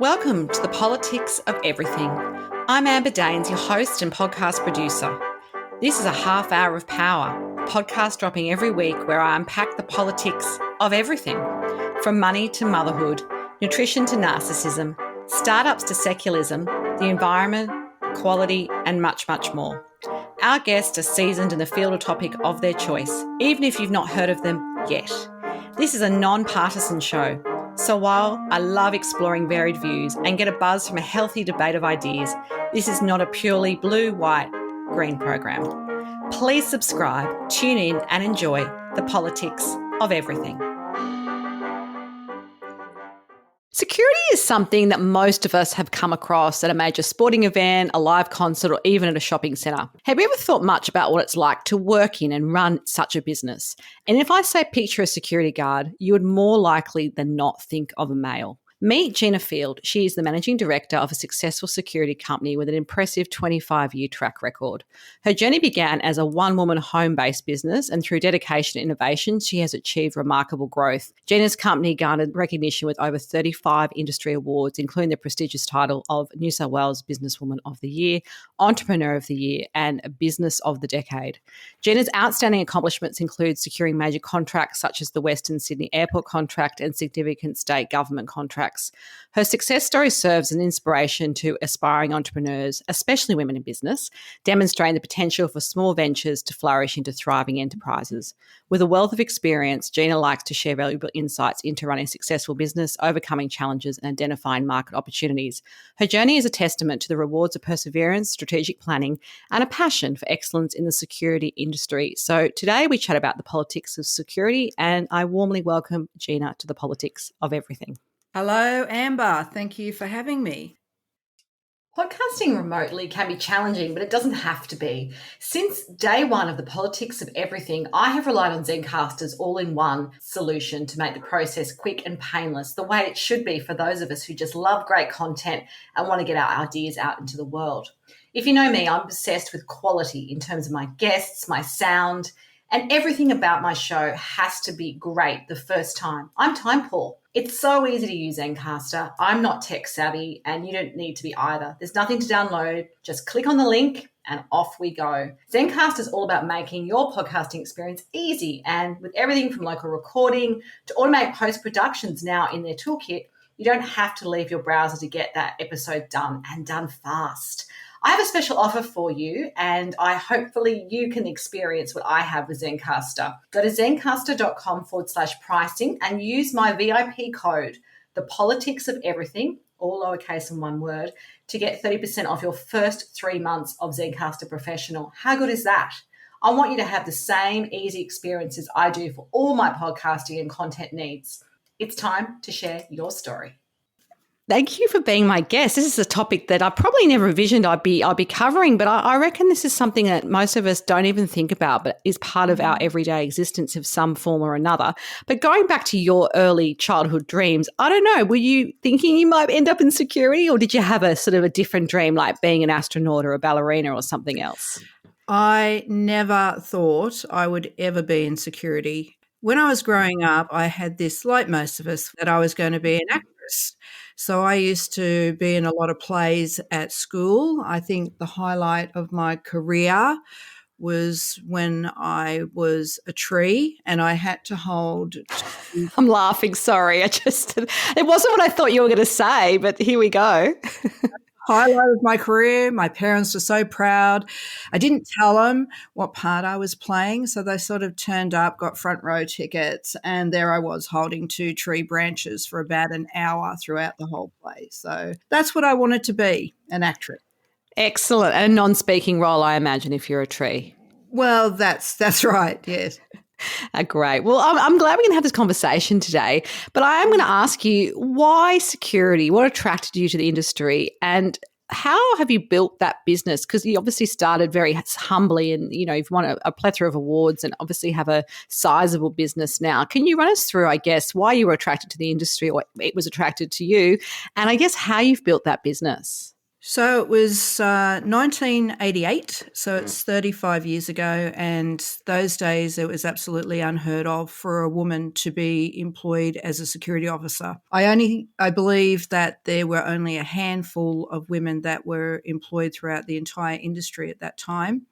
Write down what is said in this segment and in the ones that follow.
Welcome to the Politics of Everything. I'm Amber Daines, your host and podcast producer. This is a half hour of power, a podcast dropping every week where I unpack the politics of everything, from money to motherhood, nutrition to narcissism, startups to secularism, the environment, quality, and much, much more. Our guests are seasoned in the field or topic of their choice, even if you've not heard of them yet. This is a non-partisan show. So while I love exploring varied views and get a buzz from a healthy debate of ideas, this is not a purely blue, white, green program. Please subscribe, tune in and enjoy the politics of everything. Security is something that most of us have come across at a major sporting event, a live concert, or even at a shopping centre. Have you ever thought much about what it's like to work in and run such a business? And if I say picture a security guard, you would more likely than not think of a male. Meet Gina Field. She is the managing director of a successful security company with an impressive 25-year track record. Her journey began as a one-woman home-based business, and through dedication and innovation, she has achieved remarkable growth. Gina's company garnered recognition with over 35 industry awards, including the prestigious title of New South Wales Businesswoman of the Year, Entrepreneur of the Year, and Business of the Decade. Gina's outstanding accomplishments include securing major contracts such as the Western Sydney Airport contract and significant state government contracts. Her success story serves as an inspiration to aspiring entrepreneurs, especially women in business, demonstrating the potential for small ventures to flourish into thriving enterprises. With a wealth of experience, Gina likes to share valuable insights into running a successful business, overcoming challenges, and identifying market opportunities. Her journey is a testament to the rewards of perseverance, strategic planning, and a passion for excellence in the security industry. So today we chat about the politics of security, and I warmly welcome Gina to the Politics of Everything. Hello, Amber. Thank you for having me. Podcasting remotely can be challenging, but it doesn't have to be. Since day one of the Politics of Everything, I have relied on Zencastr's all-in-one solution to make the process quick and painless, the way it should be for those of us who just love great content and want to get our ideas out into the world. If you know me, I'm obsessed with quality in terms of my guests, my sound, and everything about my show has to be great the first time. I'm time poor. It's so easy to use Zencastr. I'm not tech savvy and you don't need to be either. There's nothing to download. Just click on the link and off we go. Zencastr is all about making your podcasting experience easy, and with everything from local recording to automatic post-productions now in their toolkit, you don't have to leave your browser to get that episode done, and done fast. I have a special offer for you, and hopefully you can experience what I have with Zencastr. Go to zencastr.com/pricing and use my VIP code, the Politics of Everything, all lowercase and one word, to get 30% off your first 3 months of Zencastr Professional. How good is that? I want you to have the same easy experiences I do for all my podcasting and content needs. It's time to share your story. Thank you for being my guest. This is a topic that I probably never envisioned I'd be covering, but I reckon this is something that most of us don't even think about, but is part of our everyday existence of some form or another. But going back to your early childhood dreams, I don't know, were you thinking you might end up in security, or did you have a sort of a different dream, like being an astronaut or a ballerina or something else? I never thought I would ever be in security. When I was growing up, I had this, like most of us, that I was going to be an actress. So I used to be in a lot of plays at school. I think the highlight of my career was when I was a tree and I had to hold... I'm laughing, sorry. It wasn't what I thought you were going to say, but here we go. Highlight of my career. My parents were so proud. I didn't tell them what part I was playing, so they sort of turned up, got front row tickets, and there I was holding 2 tree branches for about an hour throughout the whole play. So that's what I wanted to be, an actress. Excellent. And a non-speaking role, I imagine, if you're a tree. Well, that's right, yes. Great. Well, I'm glad we can have this conversation today, but I am going to ask you, why security? What attracted you to the industry, and how have you built that business? Because you obviously started very humbly and, you've won a plethora of awards and obviously have a sizable business now. Can you run us through, I guess, why you were attracted to the industry, or it was attracted to you, and I guess how you've built that business? So it was 1988, so it's 35 years ago, and those days it was absolutely unheard of for a woman to be employed as a security officer. I believe that there were only a handful of women that were employed throughout the entire industry at that time.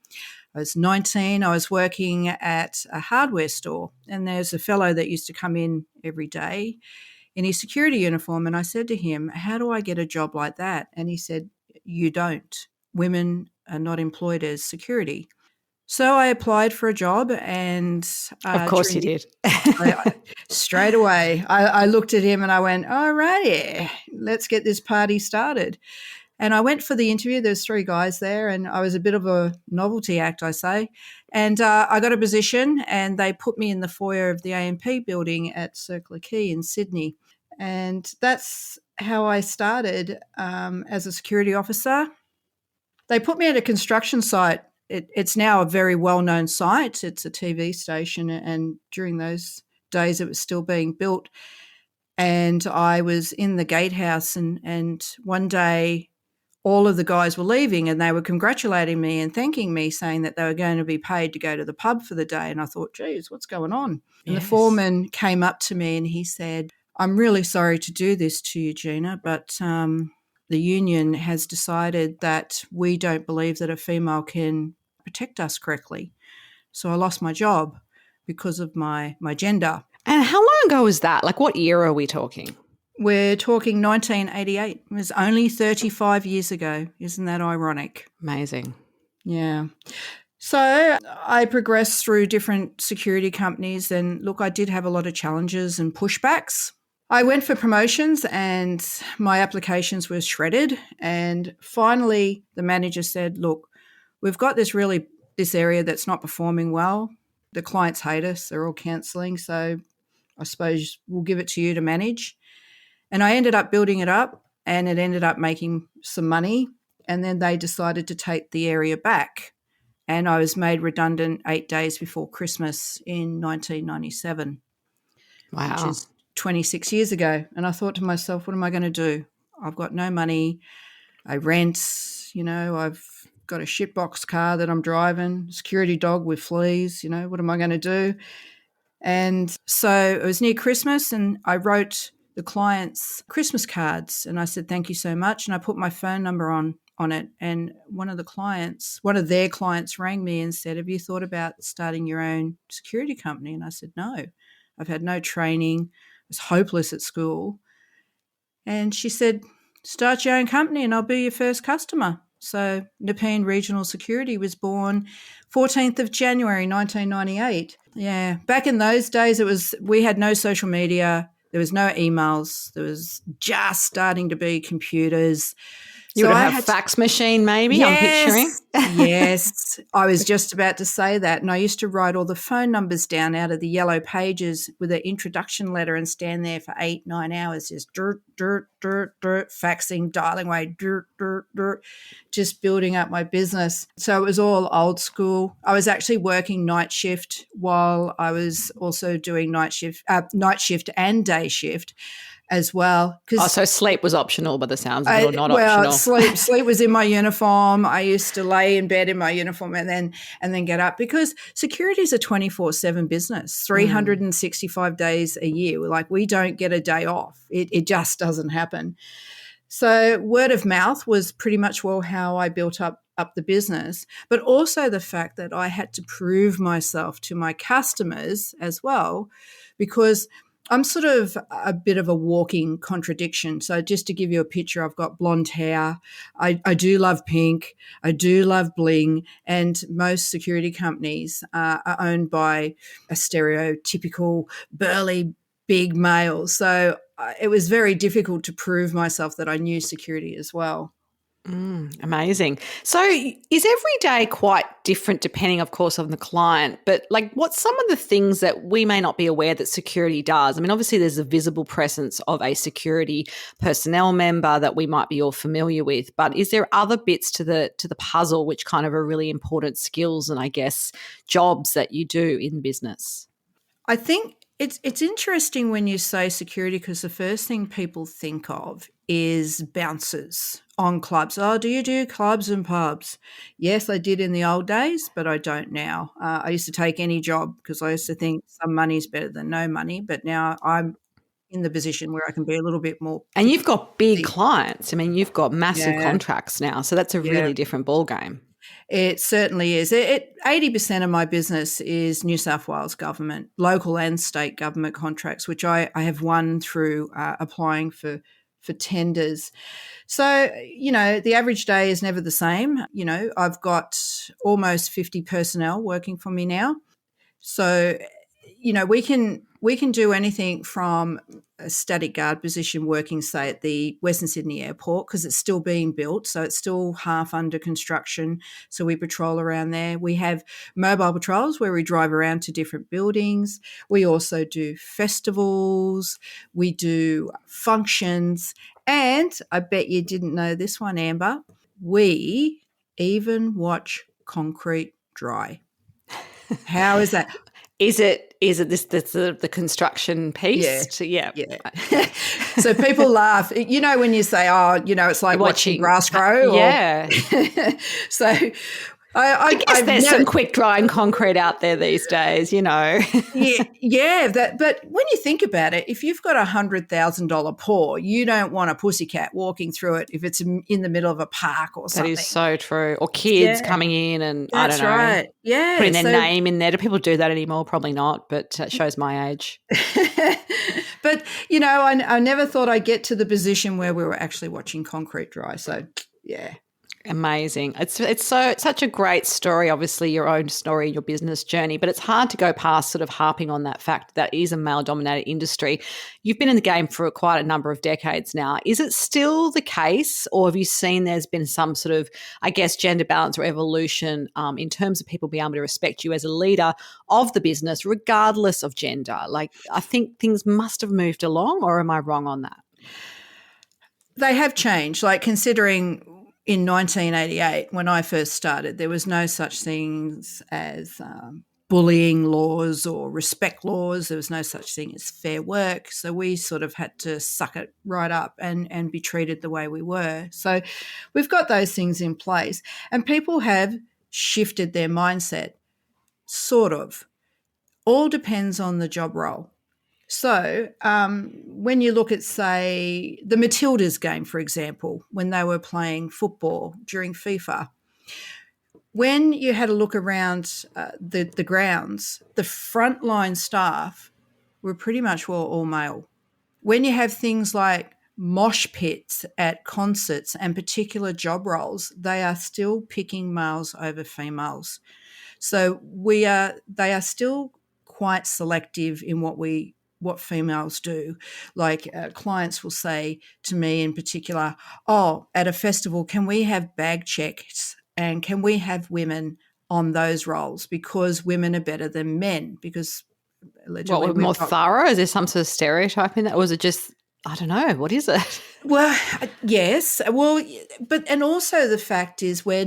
I was 19, I was working at a hardware store, and there's a fellow that used to come in every day in his security uniform, and I said to him, "How do I get a job like that?" And he said, "You don't. Women are not employed as security." So I applied for a job, and Of course you did. straight away I looked at him and I went, "All righty, let's get this party started." And I went for the interview. There's three guys there, and I was a bit of a novelty act, I say. And I got a position, and they put me in the foyer of the AMP building at Circular Quay in Sydney. And that's how I started as a security officer. They put me at a construction site. It's now a very well-known site. It's a TV station, and during those days it was still being built. And I was in the gatehouse, and one day all of the guys were leaving and they were congratulating me and thanking me, saying that they were going to be paid to go to the pub for the day. And I thought, geez, what's going on? And the foreman came up to me and he said, "I'm really sorry to do this to you, Gina, but the union has decided that we don't believe that a female can protect us correctly." So I lost my job because of my gender. And how long ago was that? Like, what year are we talking? We're talking 1988. It was only 35 years ago. Isn't that ironic? Amazing. Yeah. So I progressed through different security companies, and look, I did have a lot of challenges and pushbacks. I went for promotions and my applications were shredded. And finally, the manager said, "Look, we've got this area that's not performing well. The clients hate us. They're all cancelling. So I suppose we'll give it to you to manage." And I ended up building it up, and it ended up making some money. And then they decided to take the area back. And I was made redundant 8 days before Christmas in 1997, which Wow. is 26 years ago. And I thought to myself, what am I going to do? I've got no money. I rent, I've got a shitbox car that I'm driving, security dog with fleas, what am I going to do? And so it was near Christmas, and I wrote the clients Christmas cards, and I said, "Thank you so much." And I put my phone number on it. And one of their clients rang me and said, "Have you thought about starting your own security company?" And I said, "No, I've had no training. I was hopeless at school." And she said, "Start your own company and I'll be your first customer." So Nepean Regional Security was born 14th of January, 1998. Yeah. Back in those days, we had no social media. There was no emails. There was just starting to be computers. You would have a fax machine, maybe, yes, I'm picturing. Yes, I was just about to say that. And I used to write all the phone numbers down out of the yellow pages with an introduction letter and stand there for 8-9 hours, just dirt, faxing, dialing away, dirt, just building up my business. So it was all old school. I was actually working night shift while I was also doing night shift and day shift as well. So sleep was optional by the sounds of it, or not optional? Sleep was in my uniform. I used to lay in bed in my uniform and then get up, because security is a 24/7 business, 365 days a year. Like, we don't get a day off. It just doesn't happen. So word of mouth was pretty much how I built up the business, but also the fact that I had to prove myself to my customers as well, because I'm sort of a bit of a walking contradiction. So just to give you a picture, I've got blonde hair. I do love pink. I do love bling. And most security companies are owned by a stereotypical burly, big male. So it was very difficult to prove myself that I knew security as well. Amazing. So is every day quite different depending, of course, on the client? But like, what's some of the things that we may not be aware that security does? I mean, obviously there's a visible presence of a security personnel member that we might be all familiar with, but is there other bits to the puzzle which kind of are really important skills and, I guess, jobs that you do in business? I think It's interesting when you say security, because the first thing people think of is bouncers on clubs. Oh, do you do clubs and pubs? Yes, I did in the old days, but I don't now. I used to take any job because I used to think some money is better than no money. But now I'm in the position where I can be a little bit more And you've got big picky. clients. I mean, you've got massive Yeah, contracts now. So that's a yeah. really different ballgame. It certainly is. 80% of my business is New South Wales government, local and state government contracts, which I have won through applying for tenders. So, the average day is never the same. I've got almost 50 personnel working for me now. So, we can do anything from a static guard position working, say, at the Western Sydney Airport, because it's still being built, so it's still half under construction. So we patrol around there. We have mobile patrols where we drive around to different buildings. We also do festivals. We do functions. And I bet you didn't know this one, Amber. We even watch concrete dry. How is that? Is it this the construction Yeah. piece? Yeah. Yeah. So people laugh. When you say, oh, it's like watching grass grow. Yeah. So I guess I've there's never, some quick drying concrete out there these days, yeah. But when you think about it, if you've got $100,000 pour, you don't want a pussycat walking through it if it's in the middle of a park or That something. is so true. Or kids coming in and, I don't That's know, right. Yeah. putting their name in there. Do people do that anymore? Probably not, but it shows my age. But, I never thought I'd get to the position where we were actually watching concrete dry. So, yeah. Amazing. It's such a great story, obviously your own story, your business journey, but it's hard to go past sort of harping on that fact that is a male-dominated industry. You've been in the game for quite a number of decades now. Is it still the case, or have you seen there's been some sort of, I guess, gender balance or evolution in terms of people being able to respect you as a leader of the business, regardless of gender? Like, I think things must have moved along, or am I wrong on that? They have changed, like considering in 1988, when I first started, there was no such things as bullying laws or respect laws. There was no such thing as fair work. So we sort of had to suck it right up and be treated the way we were. So we've got those things in place. And people have shifted their mindset, sort of. All depends on the job role. So when you look at, say, the Matildas game, for example, when they were playing football during FIFA, when you had a look around the grounds, the frontline staff were pretty much all male. When you have things like mosh pits at concerts and particular job roles, they are still picking males over females. So they are still quite selective in what females do. Like clients will say to me in particular, oh, at a festival, can we have bag checks and can we have women on those roles because women are better than men? Because allegedly What, more thorough? Is there some sort of stereotype in that? Or is it just, I don't know, what is it? Well, yes. Well, and also the fact is we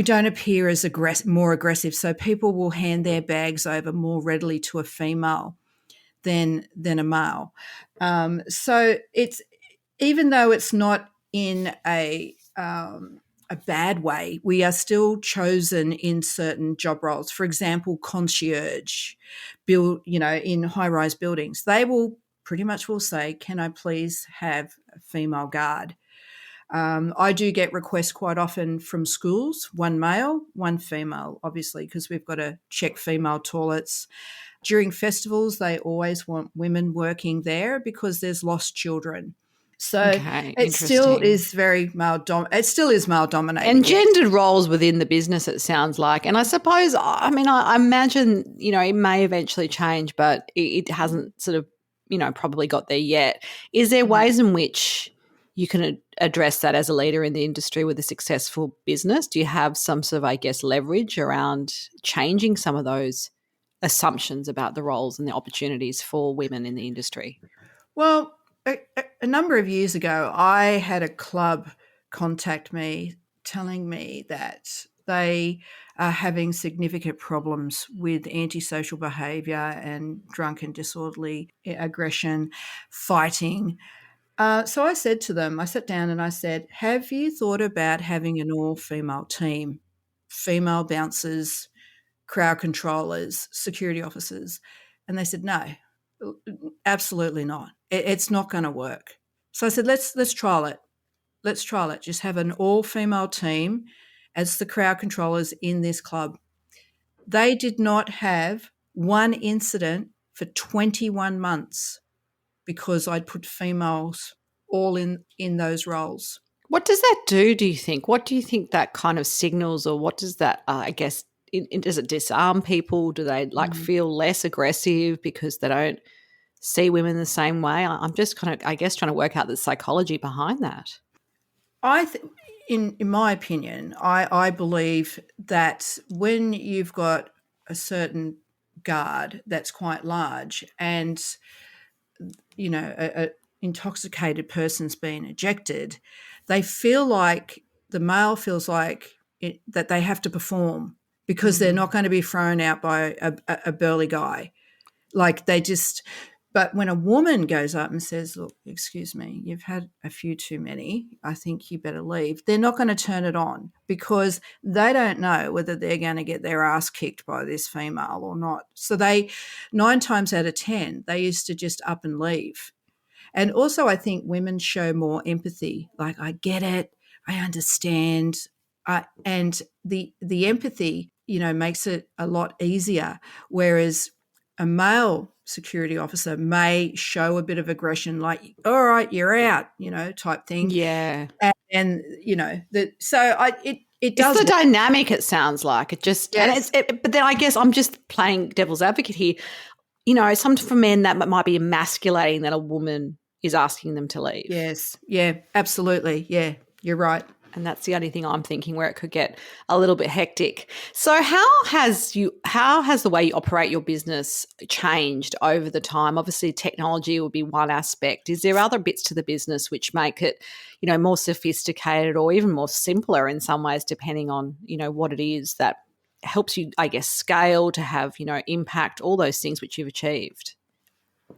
don't appear as more aggressive. So people will hand their bags over more readily to a female than a male. So it's, even though it's not in a bad way, we are still chosen in certain job roles. For example, concierge, in high-rise buildings, they will pretty much say, "Can I please have a female guard?" I do get requests quite often from schools, one male, one female, obviously, because we've got to check female toilets. During festivals, they always want women working there because there's lost children. So it still is very it still is male dominated. And gendered roles within the business, it sounds like. And I suppose, I mean, I imagine, it may eventually change, but it hasn't sort of, probably got there yet. Is there ways in which you can address that as a leader in the industry with a successful business? Do you have some sort of, I guess, leverage around changing some of those assumptions about the roles and the opportunities for women in the industry? Well, a number of years ago, I had a club contact me telling me that They are having significant problems with antisocial behaviour and drunk and disorderly aggression, fighting. So I said to them, I sat down and I said, have you thought about having an all-female team, female bouncers, crowd controllers, security officers? And they said, no, absolutely not. It's not going to work. So I said, let's trial it. Let's trial it. Just have an all-female team as the crowd controllers in this club. They did not have one incident for 21 months because I'd put females all in those roles. What does that do you think? What do you think that kind of signals, or what does that, I guess, does it disarm people? Do they feel less aggressive because they don't see women the same way? I'm just kind of, I guess, trying to work out the psychology behind that. In my opinion, I believe that when you've got a certain guard that's quite large and, you know, a intoxicated person's been ejected, they feel like the male feels like that they have to perform because they're not going to be thrown out by a burly guy. Like they just, but when a woman goes up and says, look, excuse me, you've had a few too many, I think you better leave, they're not going to turn it on because they don't know whether they're going to get their ass kicked by this female or not. So 9 times out of 10, they used to just up and leave. And also I think women show more empathy. Like, I get it, I understand. And the empathy, you know, makes it a lot easier. Whereas a male security officer may show a bit of aggression, like, all right, you're out, you know, type thing. Yeah. And you know, it does. It's the dynamic, it sounds like. It just, yes. But then I guess I'm just playing devil's advocate here. You know, sometimes for men that might be emasculating that a woman is asking them to leave. Yes. Yeah, absolutely. Yeah, you're right. And that's the only thing I'm thinking where it could get a little bit hectic. So how has the way you operate your business changed over the time? Obviously, technology will be one aspect. Is there other bits to the business which make it, you know, more sophisticated or even more simpler in some ways, depending on, you know, what it is that helps you, I guess, scale to have, you know, impact, all those things which you've achieved?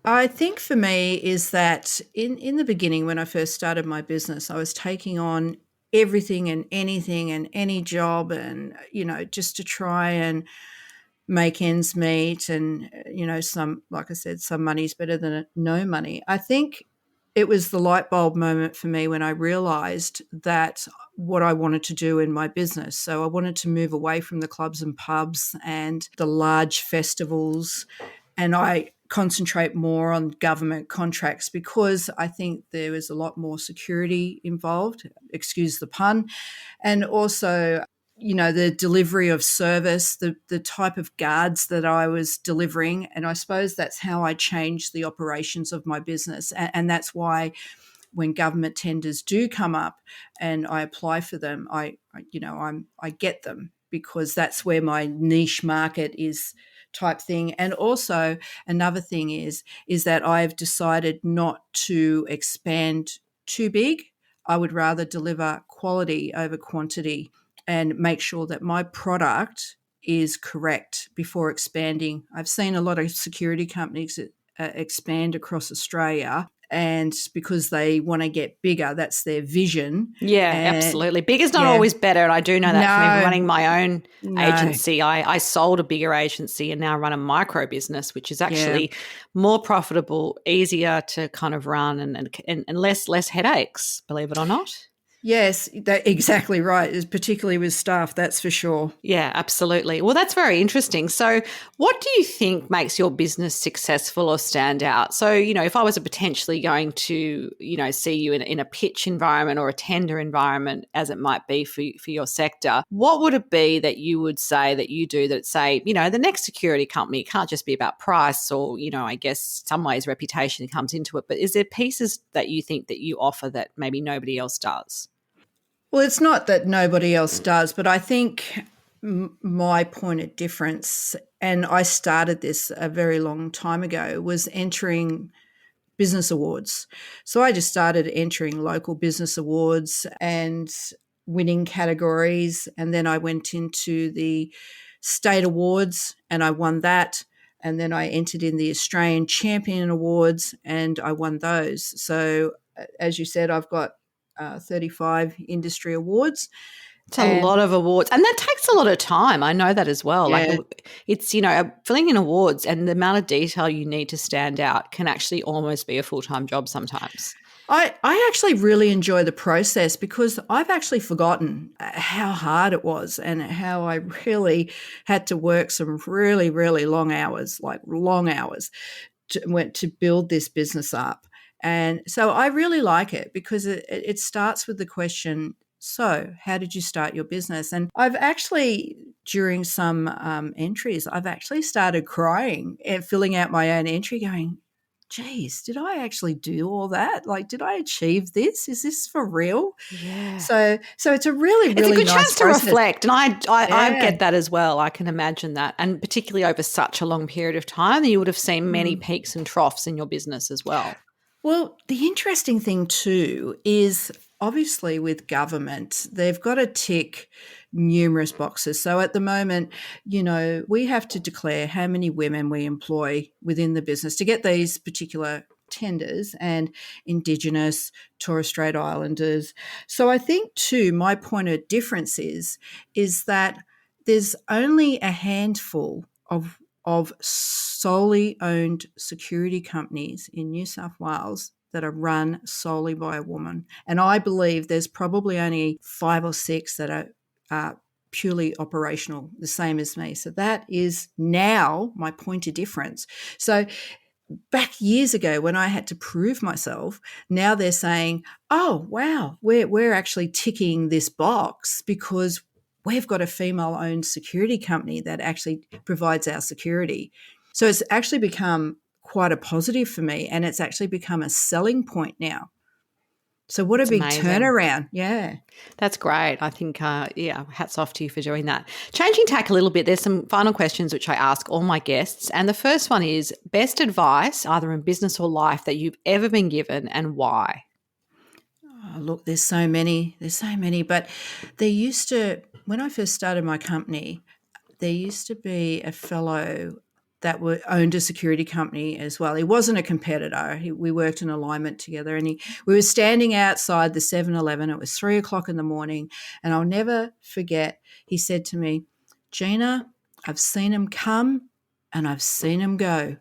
I think for me is that in the beginning when I first started my business, I was taking on everything and anything and any job and, you know, just to try and make ends meet. And, you know, like I said, some money's better than no money. I think it was the light bulb moment for me when I realized that what I wanted to do in my business. So I wanted to move away from the clubs and pubs and the large festivals, and I concentrate more on government contracts because I think there was a lot more security involved, excuse the pun, and also, you know, the delivery of service, the type of guards that I was delivering. And I suppose that's how I changed the operations of my business. And that's why when government tenders do come up and I apply for them, I get them because that's where my niche market is, type thing. And also another thing is that I've decided not to expand too big. I would rather deliver quality over quantity and make sure that my product is correct before expanding. I've seen a lot of security companies expand across Australia, and because they want to get bigger, that's their vision. Yeah, absolutely. Bigger's not always better, and I do know that from running my own agency. I sold a bigger agency and now run a micro business, which is actually more profitable, easier to kind of run, and less headaches, believe it or not. Yes, exactly right, particularly with staff, that's for sure. Yeah, absolutely. Well, that's very interesting. So what do you think makes your business successful or stand out? So, you know, if I was potentially going to, you know, see you in a pitch environment or a tender environment, as it might be for your sector, what would it be that you would say that you do that say, you know, the next security company can't just be about price or, you know, I guess some ways reputation comes into it, but is there pieces that you think that you offer that maybe nobody else does? Well, it's not that nobody else does, but I think my point of difference, and I started this a very long time ago, was entering business awards. So I just started entering local business awards, and winning categories. And then I went into the state awards and I won that. And then I entered in the Australian Champion Awards and I won those. So, as you said, I've got 35 industry awards. It's a lot of awards. And that takes a lot of time. I know that as well. Yeah. Like it's, filling in awards and the amount of detail you need to stand out can actually almost be a full-time job sometimes. I actually really enjoy the process because I've actually forgotten how hard it was and how I really had to work some really, really long hours, to build this business up. And so I really like it because it starts with the question, so how did you start your business? And I've actually, during some entries, I've actually started crying and filling out my own entry going, geez, did I actually do all that? Like, did I achieve this? Is this for real? Yeah. So it's a really, really it's a good nice chance to process. reflect. And I get that as well. I can imagine that. And particularly over such a long period of time, you would have seen many peaks and troughs in your business as well. Well, the interesting thing too is obviously with government, they've got to tick numerous boxes. So at the moment, we have to declare how many women we employ within the business to get these particular tenders, and Indigenous, Torres Strait Islanders. So I think too, my point of difference is that there's only a handful of solely owned security companies in New South Wales that are run solely by a woman. And I believe there's probably only 5 or 6 that are purely operational, the same as me. So that is now my point of difference. So back years ago when I had to prove myself, now they're saying, oh, wow, we're actually ticking this box because we've got a female-owned security company that actually provides our security. So it's actually become quite a positive for me, and it's actually become a selling point now. So what That's a big amazing. turnaround. Yeah. That's great. I think, hats off to you for doing that. Changing tack a little bit, there's some final questions which I ask all my guests. And the first one is best advice, either in business or life, that you've ever been given and why? Oh, look, there's so many. But there used to, when I first started my company, there used to be a fellow that owned a security company as well. He wasn't a competitor. We worked in alignment together, and we were standing outside the 7-Eleven. It was 3 o'clock in the morning, and I'll never forget. He said to me, Gina, I've seen him come and I've seen him go,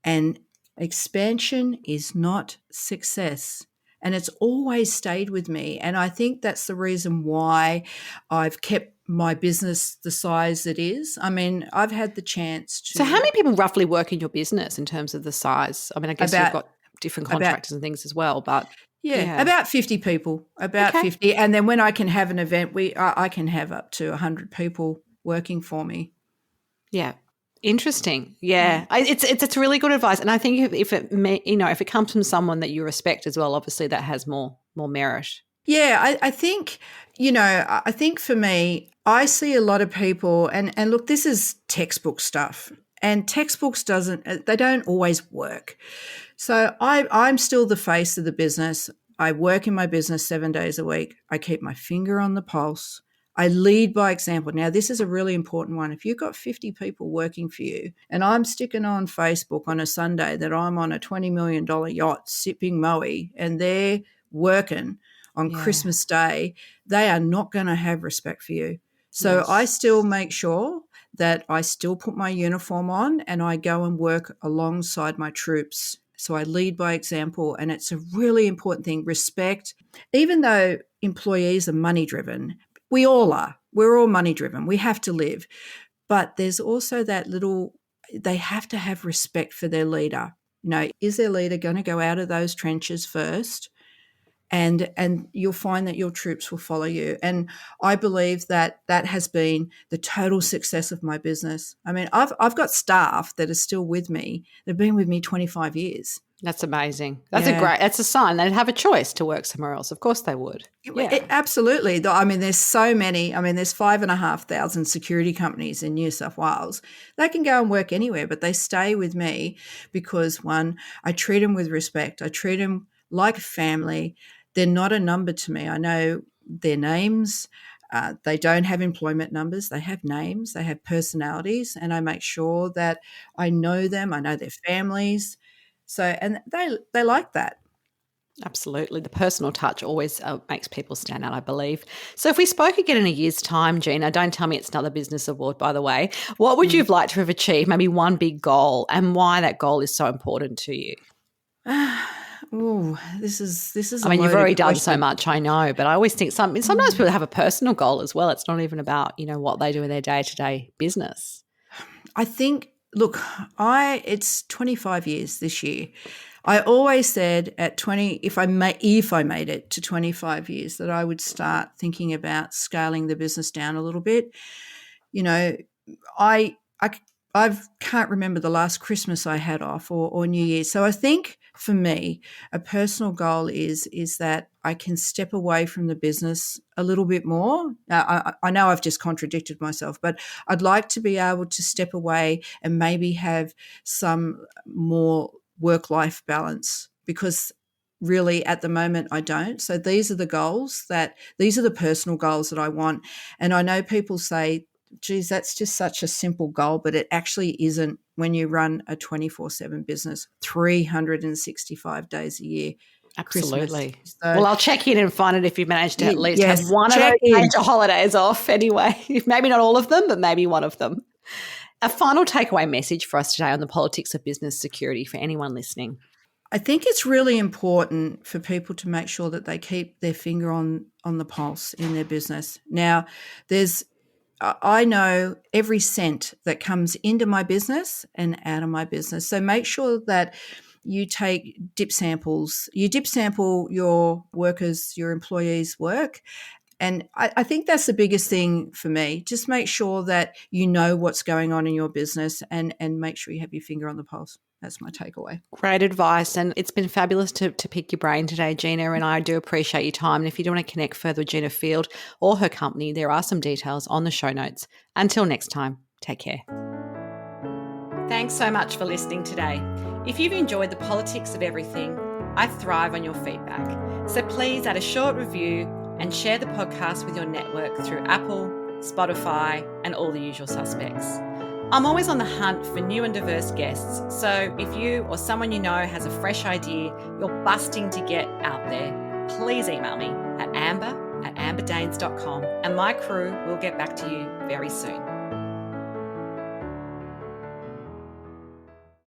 and expansion is not success. And it's always stayed with me. And I think that's the reason why I've kept my business the size it is. I mean, I've had the chance to. So how many people roughly work in your business in terms of the size? I mean, I guess you've got different contractors and things as well, but about 50 people, about 50. And then when I can have an event, I can have up to 100 people working for me. Yeah. Interesting. Yeah. It's really good advice. And I think if it comes from someone that you respect as well, obviously that has more merit. Yeah, I think, I think for me, I see a lot of people and look, this is textbook stuff, and textbooks they don't always work. So I'm still the face of the business. I work in my business 7 days a week. I keep my finger on the pulse. I lead by example. Now, this is a really important one. If you've got 50 people working for you and I'm sticking on Facebook on a Sunday that I'm on a $20 million yacht sipping moe and they're working on Christmas Day, they are not going to have respect for you. So I still make sure that I still put my uniform on and I go and work alongside my troops. So I lead by example, and it's a really important thing. Respect, even though employees are money driven, we all are. We're all money driven. We have to live. But there's also they have to have respect for their leader. Is their leader going to go out of those trenches first? And you'll find that your troops will follow you. And I believe that has been the total success of my business. I mean, I've got staff that are still with me. They've been with me 25 years. That's amazing. That's a sign. They'd have a choice to work somewhere else. Of course they would. Yeah. Absolutely. I mean, there's so many. I mean, there's 5,500 security companies in New South Wales. They can go and work anywhere, but they stay with me because, one, I treat them with respect. I treat them like a family. They're not a number to me. I know their names. They don't have employment numbers. They have names. They have personalities, and I make sure that I know them. I know their families. So, and they like that. Absolutely. The personal touch always makes people stand out, I believe. So if we spoke again in a year's time, Gina, don't tell me it's another business award, by the way, what would you have liked to have achieved? Maybe one big goal, and why that goal is so important to you? Oh, this is I a mean, you've loaded already done so question. much, I know, but I always think sometimes people have a personal goal as well. It's not even about, what they do in their day-to-day business. I think, look, it's 25 years this year. I always said at 20, if I made it to 25 years, that I would start thinking about scaling the business down a little bit. I can't remember the last Christmas I had off or New Year's. So I think for me, a personal goal is that I can step away from the business a little bit more. I know I've just contradicted myself, but I'd like to be able to step away and maybe have some more work-life balance, because really at the moment I don't. So these are the personal goals that I want. And I know people say, geez, that's just such a simple goal, but it actually isn't when you run a 24/7 business, 365 days a year. Absolutely. Christmas. So, well, I'll check in and find it if you managed to at least have yes, one of check those in. major holidays off anyway. Maybe not all of them, but maybe one of them. A final takeaway message for us today on the politics of business security for anyone listening. I think it's really important for people to make sure that they keep their finger on the pulse in their business. Now, I know every cent that comes into my business and out of my business. So make sure that you take dip samples. You dip sample your workers, your employees' work. And I think that's the biggest thing for me. Just make sure that you know what's going on in your business and make sure you have your finger on the pulse. That's my takeaway. Great advice. And it's been fabulous to pick your brain today, Gina, and I do appreciate your time. And if you do want to connect further with Gina Field or her company, there are some details on the show notes. Until next time, take care. Thanks so much for listening today. If you've enjoyed the politics of everything, I thrive on your feedback. So please add a short review and share the podcast with your network through Apple, Spotify, and all the usual suspects. I'm always on the hunt for new and diverse guests, so if you or someone you know has a fresh idea you're busting to get out there, please email me at amber@amberdanes.com and my crew will get back to you very soon.